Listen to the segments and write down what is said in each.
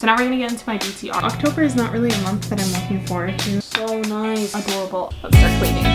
now we're gonna get into my BTR. October is not really a month that I'm looking forward to. So nice, adorable. Let's start cleaning.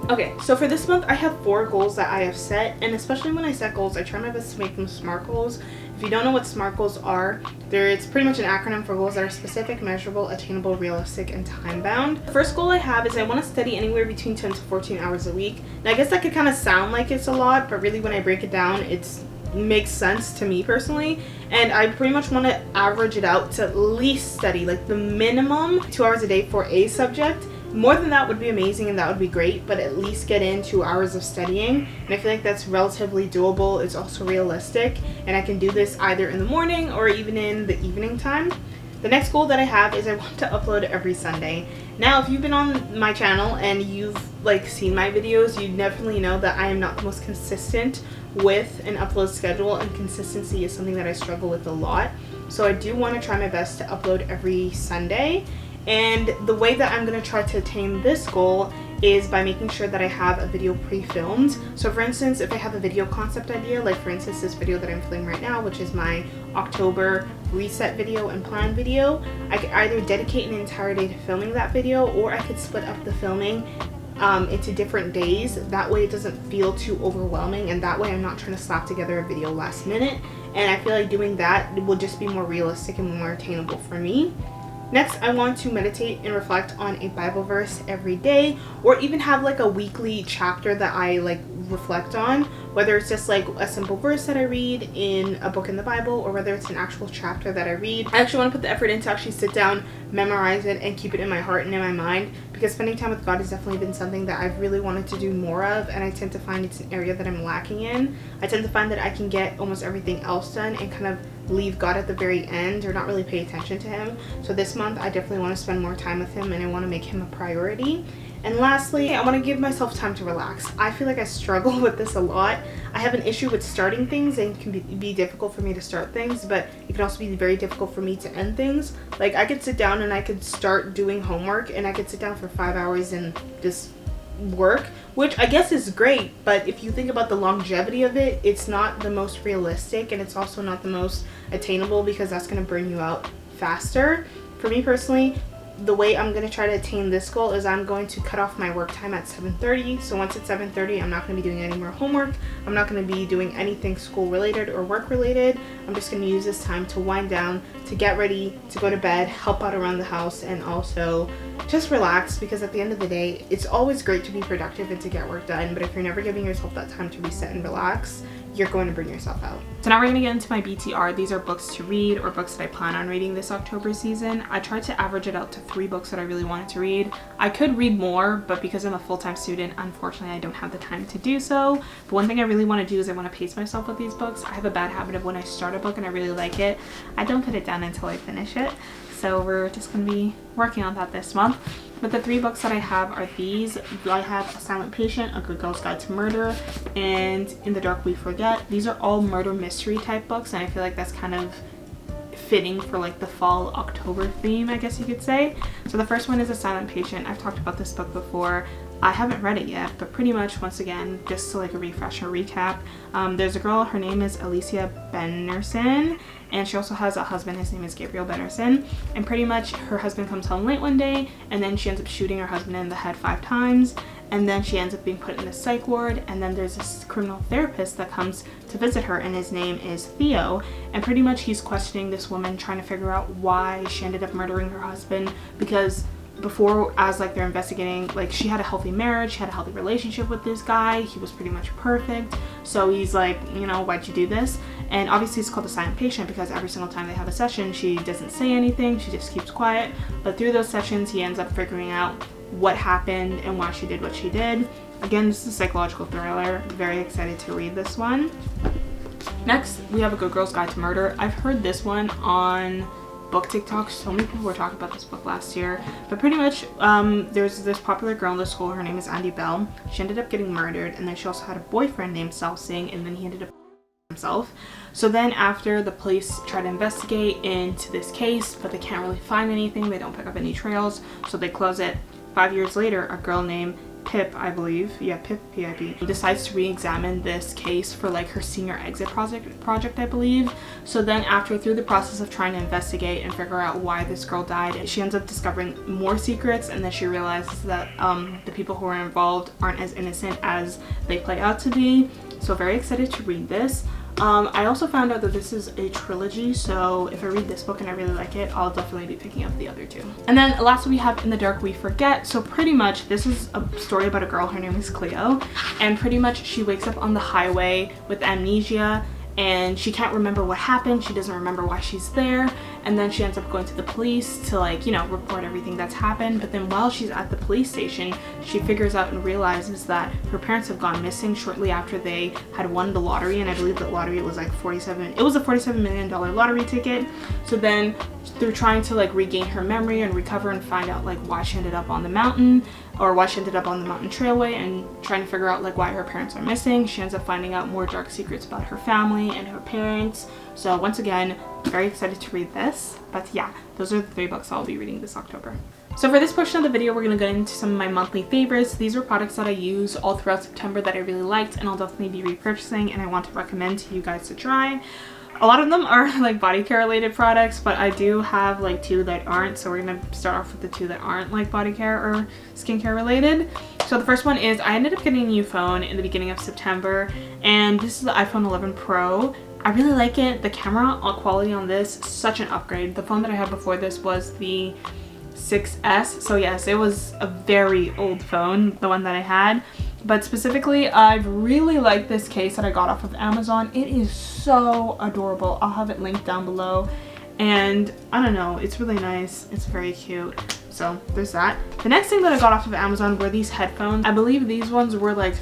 Okay, so for this month I have 4 goals that I have set, and especially when I set goals, I try my best to make them SMART goals. If you don't know what SMART goals are, it's pretty much an acronym for goals that are specific, measurable, attainable, realistic, and time-bound. The first goal I have is I want to study anywhere between 10 to 14 hours a week. Now I guess that could kind of sound like it's a lot, but really when I break it down, it makes sense to me personally, and I pretty much want to average it out to at least study like the minimum 2 hours a day for a subject. More than that would be amazing and that would be great, but at least get in 2 hours of studying, and I feel like that's relatively doable. It's also realistic, and I can do this either in the morning or even in the evening time. The next goal that I have is I want to upload every Sunday. Now if you've been on my channel and you've seen my videos, you definitely know that I am not the most consistent with an upload schedule, and consistency is something that I struggle with a lot. So I do want to try my best to upload every Sunday. And the way that I'm going to try to attain this goal is by making sure that I have a video pre-filmed. So for instance, if I have a video concept idea, like for instance this video that I'm filming right now, which is my October reset video and plan video, I could either dedicate an entire day to filming that video, or I could split up the filming into different days. That way it doesn't feel too overwhelming, and that way I'm not trying to slap together a video last minute, and I feel like doing that will just be more realistic and more attainable for me. Next, I want to meditate and reflect on a Bible verse every day, or even have a weekly chapter that I reflect on, whether it's just a simple verse that I read in a book in the Bible, or whether it's an actual chapter that I read. I actually want to put the effort in to actually sit down, memorize it, and keep it in my heart and in my mind, because spending time with God has definitely been something that I've really wanted to do more of, and I tend to find it's an area that I'm lacking in. I tend to find that I can get almost everything else done and kind of leave God at the very end, or not really pay attention to him. So this month I definitely want to spend more time with him, and I want to make him a priority. And lastly, I want to give myself time to relax. I feel like I struggle with this a lot. I have an issue with starting things, and it can be difficult for me to start things, but it can also be very difficult for me to end things. I could sit down and I could start doing homework, and I could sit down for 5 hours and just work, which I guess is great, but if you think about the longevity of it, it's not the most realistic, and it's also not the most attainable, because that's going to burn you out faster. For me personally, the way I'm going to try to attain this goal is I'm going to cut off my work time at 7:30. So once it's 7:30, I'm not going to be doing any more homework. I'm not going to be doing anything school related or work related. I'm just going to use this time to wind down, to get ready, to go to bed, help out around the house, and also just relax, because at the end of the day, it's always great to be productive and to get work done, but if you're never giving yourself that time to reset and relax, you're going to burn yourself out. So now we're going to get into my BTR. These are books to read, or books that I plan on reading this October season. I tried to average it out to 3 books that I really wanted to read. I could read more, but because I'm a full-time student, unfortunately I don't have the time to do so. But one thing I really want to do is I want to pace myself with these books. I have a bad habit of when I start a book and I really like it, I don't put it down until I finish it. So we're just going to be working on that this month. But the 3 books that I have are these. I have A Silent Patient, A Good Girl's Guide to Murder, and In the Dark We Forget. These are all murder mystery type books, and I feel like that's kind of fitting for the fall October theme, I guess you could say. So the first one is A Silent Patient. I've talked about this book before. I haven't read it yet, but pretty much, once again, just to a refresher recap, there's a girl, her name is Alicia Bennerson, and she also has a husband, his name is Gabriel Bennerson, and pretty much her husband comes home late one day, and then she ends up shooting her husband in the head 5 times, and then she ends up being put in a psych ward, and then there's this criminal therapist that comes to visit her, and his name is Theo, and pretty much he's questioning this woman, trying to figure out why she ended up murdering her husband, because before, as they're investigating, she had a healthy marriage, she had a healthy relationship with this guy, he was pretty much perfect, so he's why'd you do this? And obviously it's called The Silent Patient because every single time they have a session, she doesn't say anything, she just keeps quiet, but through those sessions he ends up figuring out what happened and why she did what she did. Again, this is a psychological thriller. Very excited to read this one. Next, we have A Good Girl's Guide to Murder. I've heard this one on book TikTok. So many people were talking about this book last year, but pretty much there's this popular girl in the school, her name is Andy Bell. She ended up getting murdered, and then she also had a boyfriend named Sal Singh, and then he ended up himself. So then after the police try to investigate into this case, but they can't really find anything, they don't pick up any trails, so they close it. 5 years later, a girl named Pip, I believe, yeah, Pip, P-I-P, decides to re-examine this case for like her senior exit project, I believe. So then after, through the process of trying to investigate and figure out why this girl died, she ends up discovering more secrets, and then she realizes that the people who are involved aren't as innocent as they play out to be. So very excited to read this. I also found out that this is a trilogy, so if I read this book and I really like it, I'll definitely be picking up the other two. And then last we have In the Dark We Forget. So pretty much this is a story about a girl, her name is Cleo, and pretty much she wakes up on the highway with amnesia and she can't remember what happened. She doesn't remember why she's there, and then she ends up going to the police to, like, you know, report everything that's happened. But then while she's at the police station, she figures out and realizes that her parents have gone missing shortly after they had won the lottery, and I believe the lottery was like it was a $47 million lottery ticket. So then through trying to like regain her memory and recover and find out like why she ended up on the mountain, or why she ended up on the mountain trailway, and trying to figure out like why her parents are missing, she ends up finding out more dark secrets about her family and her parents. So once again, very excited to read this. But yeah, those are the 3 books I'll be reading this October. So for this portion of the video, we're going to get into some of my monthly favorites. These are products that I use all throughout September that I really liked, and I'll definitely be repurchasing and I want to recommend to you guys to try. A lot of them are like body care related products, but I do have like 2 that aren't, so we're gonna start off with the 2 that aren't like body care or skincare related. So the first one is, I ended up getting a new phone in the beginning of September, and this is the iPhone 11 Pro. I really like it. The camera quality on this, such an upgrade. The phone that I had before this was the 6S, so yes, it was a very old phone, the one that I had. But specifically, I really like this case that I got off of Amazon. It is so adorable. I'll have it linked down below. And I don't know, it's really nice. It's very cute. So there's that. The next thing that I got off of Amazon were these headphones. I believe these ones were like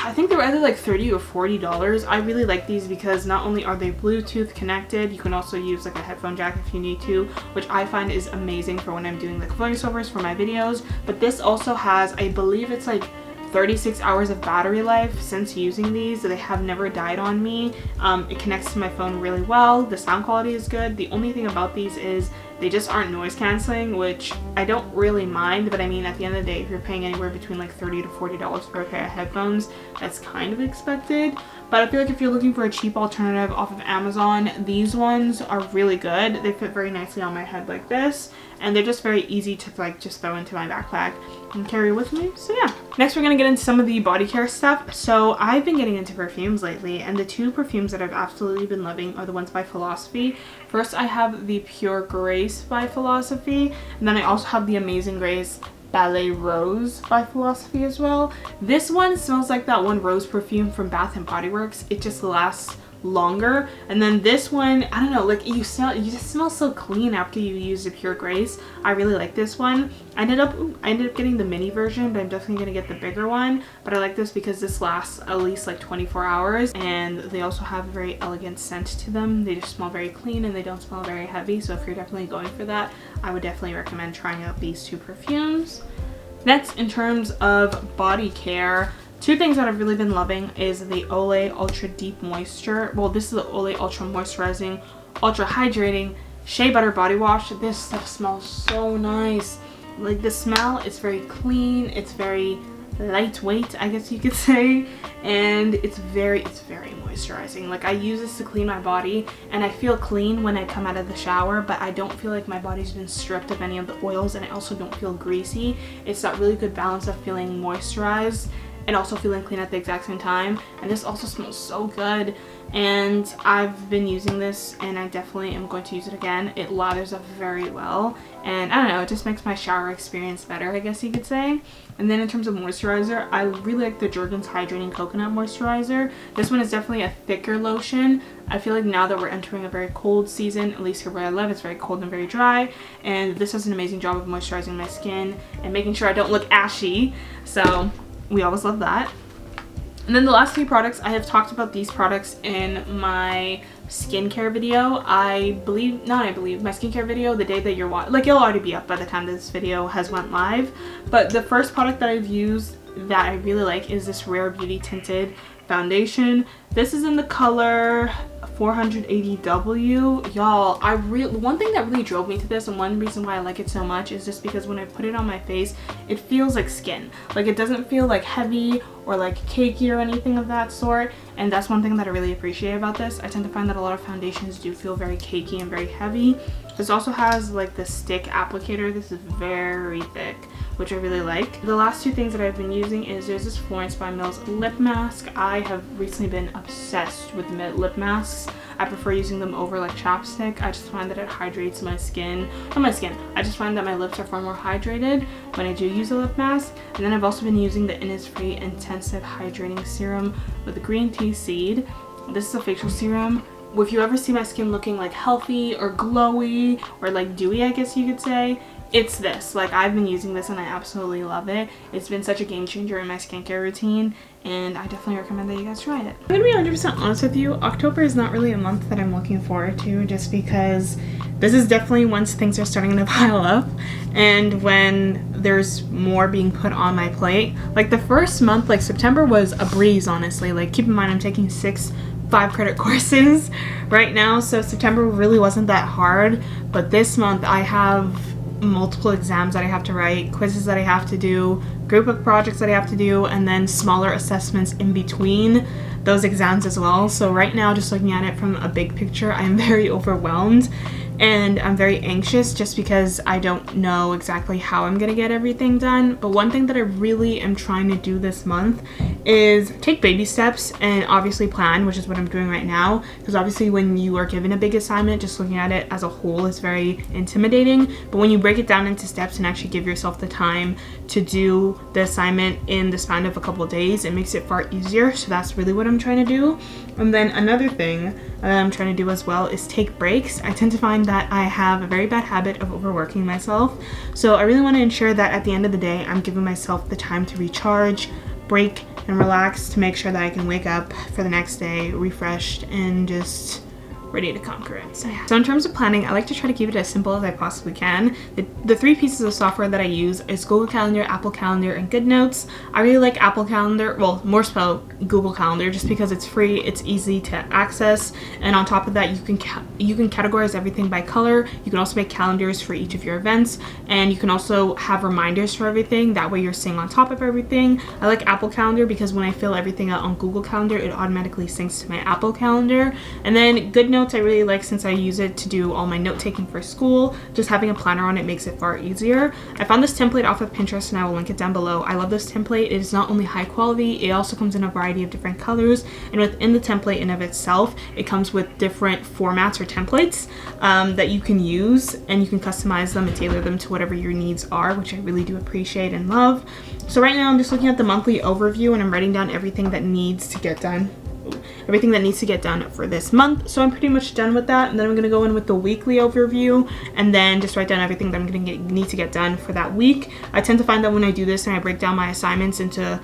I think they were either like $30 or $40. I really like these because not only are they Bluetooth connected, you can also use like a headphone jack if you need to, which I find is amazing for when I'm doing like voiceovers for my videos. But this also has, I believe it's like 36 hours of battery life since using these. They have never died on me. It connects to my phone really well. The sound quality is good. The only thing about these is they just aren't noise canceling, which I don't really mind, but I mean, at the end of the day, if you're paying anywhere between like $30 to $40 for a pair of headphones, that's kind of expected. But I feel like if you're looking for a cheap alternative off of Amazon, these ones are really good. They fit very nicely on my head like this, and they're just very easy to like just throw into my backpack and carry with me. So yeah. Next, we're gonna get into some of the body care stuff. So I've been getting into perfumes lately, and the 2 perfumes that I've absolutely been loving are the ones by Philosophy. First, I have the Pure Grace by Philosophy, and then I also have the Amazing Grace Ballet Rose by Philosophy as well. This one smells like that one rose perfume from Bath and Body Works. It just lasts longer. And then this one, I don't know, like you just smell so clean after you use the Pure Grace. I really like this one. I ended up getting the mini version, but I'm definitely gonna get the bigger one. But I like this because this lasts at least like 24 hours, and they also have a very elegant scent to them. They just smell very clean and they don't smell very heavy. So if you're definitely going for that, I would definitely recommend trying out these 2 perfumes. Next, in terms of body care, 2 things that I've really been loving is the Olay Ultra Deep Moisture. Well, this is the Olay Ultra Moisturizing, Ultra Hydrating Shea Butter Body Wash. This stuff smells so nice. Like, the smell is very clean. It's very lightweight, I guess you could say, and it's very moisturizing. Like, I use this to clean my body, and I feel clean when I come out of the shower, but I don't feel like my body's been stripped of any of the oils, and I also don't feel greasy. It's that really good balance of feeling moisturized and also feeling clean at the exact same time. And this also smells so good, and I've been using this and I definitely am going to use it again. It lathers up very well, and I don't know, it just makes my shower experience better, I guess you could say. And then in terms of moisturizer, I really like the Jergens Hydrating Coconut Moisturizer. This one is definitely a thicker lotion. I feel like now that we're entering a very cold season, at least here where I live, it's very cold and very dry, and this does an amazing job of moisturizing my skin and making sure I don't look ashy. So we always love that. And then the last 3 products, I have talked about these products in my skincare video. My skincare video, the day that you're watching, like, it'll already be up by the time this video has went live. But the first product that I've used that I really like is this Rare Beauty Tinted foundation. This is in the color 480W. Y'all, one thing that really drove me to this, and one reason why I like it so much, is just because when I put it on my face, it feels like skin. Like, it doesn't feel like heavy or like cakey or anything of that sort, and that's one thing that I really appreciate about this. I tend to find that a lot of foundations do feel very cakey and very heavy. This also has like the stick applicator. This is very thick, which I really like. The last two things that I've been using is there's this Florence by Mills lip mask. I have recently been obsessed with lip masks. I prefer using them over like chapstick. I just find that it hydrates my skin. Not my skin. I just find that my lips are far more hydrated when I do use a lip mask. And then I've also been using the Innisfree Intensive Hydrating Serum with the green tea seed. This is a facial serum. If you ever see my skin looking like healthy or glowy or like dewy, I guess you could say, it's this. Like, I've been using this and I absolutely love it. It's been such a game changer in my skincare routine, and I definitely recommend that you guys try it. I'm gonna be 100% honest with you, October is not really a month that I'm looking forward to, just because this is definitely once things are starting to pile up and when there's more being put on my plate. Like, the first month, like September, was a breeze, honestly. Like, keep in mind I'm taking 6 5-credit courses right now, so September really wasn't that hard, but this month I have multiple exams that I have to write, quizzes that I have to do, group of projects that I have to do, and then smaller assessments in between those exams as well. So right now, just looking at it from a big picture, I am very overwhelmed and I'm very anxious just because I don't know exactly how I'm gonna get everything done. But one thing that I really am trying to do this month is take baby steps and obviously plan, which is what I'm doing right now, because obviously when you are given a big assignment, just looking at it as a whole is very intimidating. But when you break it down into steps and actually give yourself the time to do the assignment in the span of a couple of days, it makes it far easier. So that's really what I'm trying to do. And then another thing that I'm trying to do as well is take breaks. I tend to find that I have a very bad habit of overworking myself. So I really want to ensure that at the end of the day, I'm giving myself the time to recharge, break, and relax, to make sure that I can wake up for the next day refreshed and just ready to conquer it. So yeah. So in terms of planning, I like to try to keep it as simple as I possibly can. The 3 pieces of software that I use is Google Calendar, Apple Calendar, and GoodNotes. I really like Apple Calendar, well, more so Google Calendar, just because it's free, it's easy to access, and on top of that, you can categorize everything by color. You can also make calendars for each of your events, and you can also have reminders for everything. That way you're staying on top of everything. I like Apple Calendar because when I fill everything out on Google Calendar, it automatically syncs to my Apple Calendar. And then GoodNotes I really like, since I use it to do all my note taking for school. Just having a planner on it makes it far easier. I found this template off of Pinterest and I will link it down below. I love this template. It is not only high quality, it also comes in a variety of different colors, and within the template in of itself, it comes with different formats or templates that you can use, and you can customize them and tailor them to whatever your needs are, which I really do appreciate and love. So right now I'm just looking at the monthly overview and I'm writing down everything that needs to get done. For this month. So I'm pretty much done with that, and then I'm gonna go in with the weekly overview and then just write down everything that I'm gonna need to get done for that week. I tend to find that when I do this and I break down my assignments into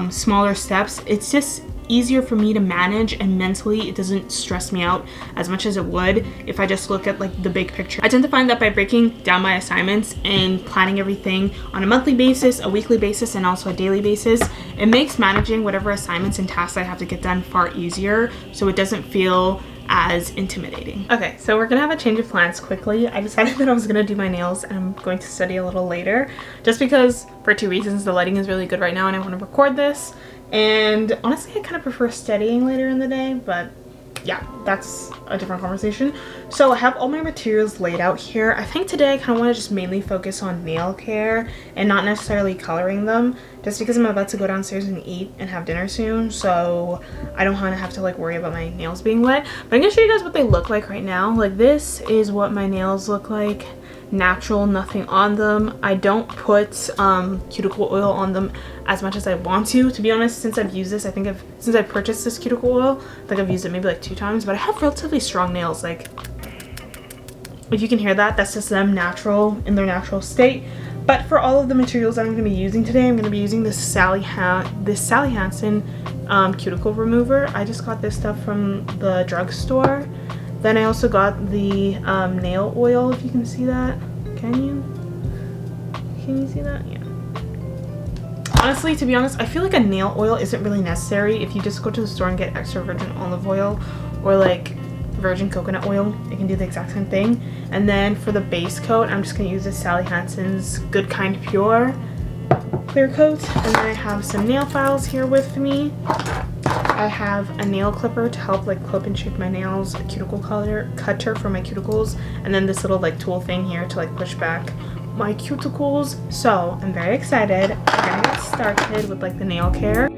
smaller steps, it's just easier for me to manage, and mentally it doesn't stress me out as much as it would if I just look at like the big picture. I tend to find that by breaking down my assignments and planning everything on a monthly basis, a weekly basis, and also a daily basis, it makes managing whatever assignments and tasks I have to get done far easier, so it doesn't feel as intimidating. Okay, so we're gonna have a change of plans quickly. I decided that I was gonna do my nails and I'm going to study a little later, just because for 2 reasons. The lighting is really good right now and I want to record this, and honestly I kind of prefer studying later in the day, but yeah, that's a different conversation. So I have all my materials laid out here. I think today I kind of want to just mainly focus on nail care and not necessarily coloring them, just because I'm about to go downstairs and eat and have dinner soon, so I don't want to have to like worry about my nails being wet. But I'm gonna show you guys what they look like right now. Like, this is what my nails look like. Natural, nothing on them. I don't put cuticle oil on them as much as I want to be honest. Since I've used this, since I purchased this cuticle oil, I think I've used it maybe like 2 times, but I have relatively strong nails. Like, if you can hear that, that's just them natural in their natural state. But for all of the materials that I'm going to be using today, I'm going to be using this Sally Hansen cuticle remover. I just got this stuff from the drugstore. Then I also got the nail oil, if you can see that. Can you see that? Yeah. honestly, to be honest, I feel like a nail oil isn't really necessary. If you just go to the store and get extra virgin olive oil or like virgin coconut oil, it can do the exact same thing. And then for the base coat, I'm just going to use this Sally Hansen's Good Kind Pure clear coat. And then I have some nail files here with me. I have a nail clipper to help like clip and shape my nails, a cuticle cutter for my cuticles, and then this little like tool thing here to like push back my cuticles. So I'm very excited. We're gonna get started with like the nail care.